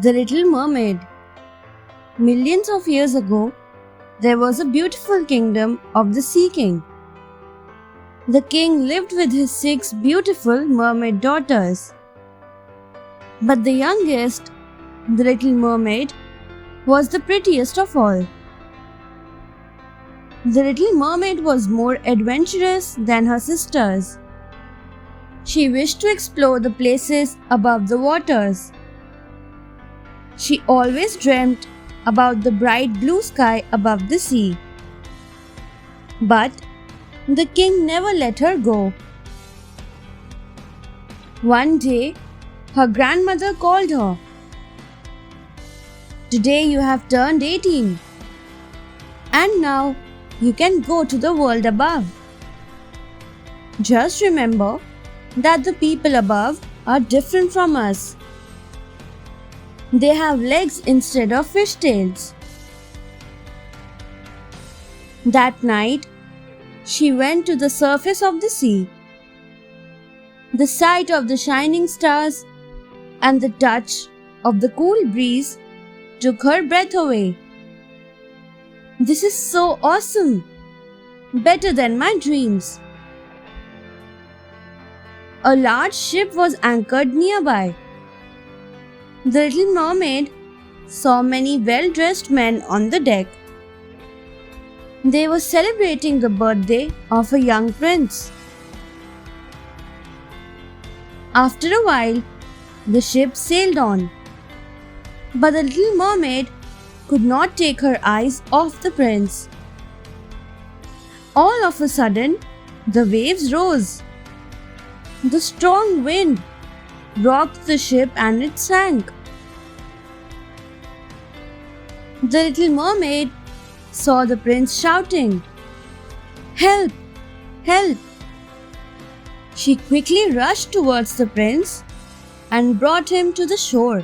The Little Mermaid. Millions of years ago, there was a beautiful kingdom of the Sea King. The king lived with his 6 beautiful mermaid daughters. But the youngest, the Little Mermaid, was the prettiest of all. The Little Mermaid was more adventurous than her sisters. She wished to explore the places above the waters. She always dreamt about the bright blue sky above the sea. But the king never let her go. One day, her grandmother called her. "Today you have turned 18, and now you can go to the world above. Just remember that the people above are different from us. They have legs instead of fish tails." That night, she went to the surface of the sea. The sight of the shining stars and the touch of the cool breeze took her breath away. "This is so awesome! Better than my dreams." A large ship was anchored nearby. The Little Mermaid saw many well-dressed men on the deck. They were celebrating the birthday of a young prince. After a while, the ship sailed on. But the Little Mermaid could not take her eyes off the prince. All of a sudden, the waves rose. The strong wind rocked the ship and it sank. The Little Mermaid saw the prince shouting, "Help! Help!" She quickly rushed towards the prince and brought him to the shore.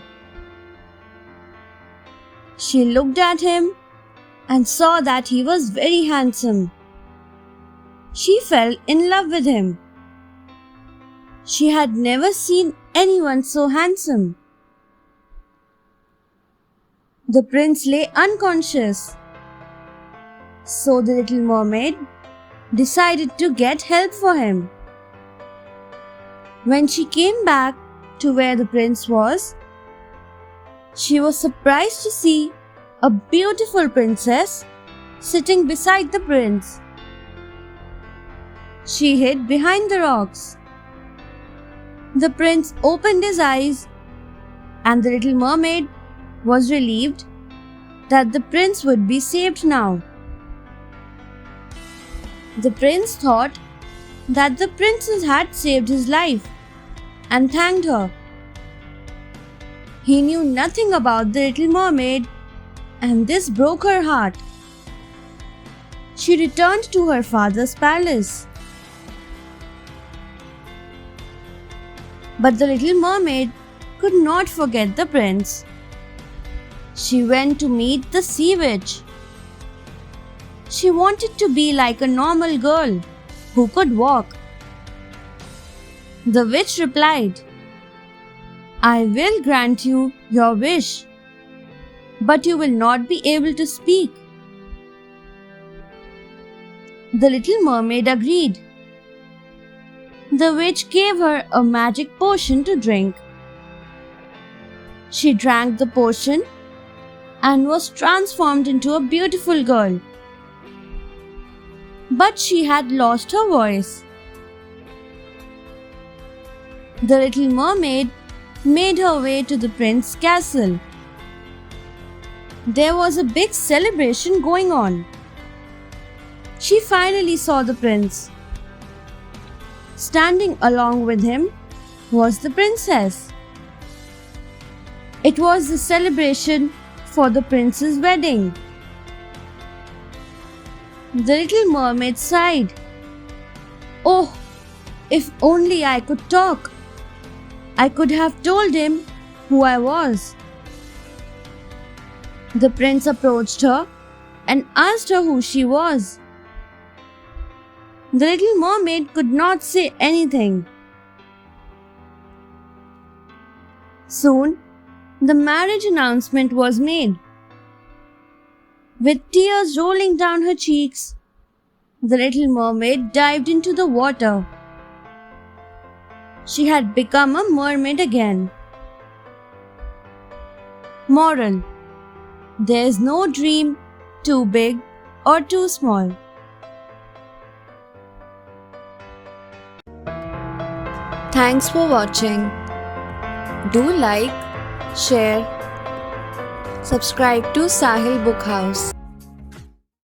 She looked at him and saw that he was very handsome. She fell in love with him. She had never seen anyone so handsome. The prince lay unconscious. So the Little Mermaid decided to get help for him. When she came back to where the prince was, she was surprised to see a beautiful princess sitting beside the prince. She hid behind the rocks. The prince opened his eyes, and the Little Mermaid was relieved that the prince would be saved now. The prince thought that the princess had saved his life and thanked her. He knew nothing about the Little Mermaid, and this broke her heart. She returned to her father's palace. But the Little Mermaid could not forget the prince. She went to meet the sea witch. She wanted to be like a normal girl who could walk. The witch replied, "I will grant you your wish, but you will not be able to speak." The Little Mermaid agreed. The witch gave her a magic potion to drink. She drank the potion and was transformed into a beautiful girl. But she had lost her voice. The Little Mermaid made her way to the prince's castle. There was a big celebration going on. She finally saw the prince. Standing along with him was the princess. It was the celebration for the prince's wedding. The Little Mermaid sighed. "Oh, if only I could talk. I could have told him who I was." The prince approached her and asked her who she was. The Little Mermaid could not say anything. Soon, The marriage announcement was made. With tears rolling down her cheeks, the little mermaid dived into the water. She had become a mermaid again. Moral: there is no dream too big or too small. Thanks for watching. Do like, share, subscribe to Sahil Book House.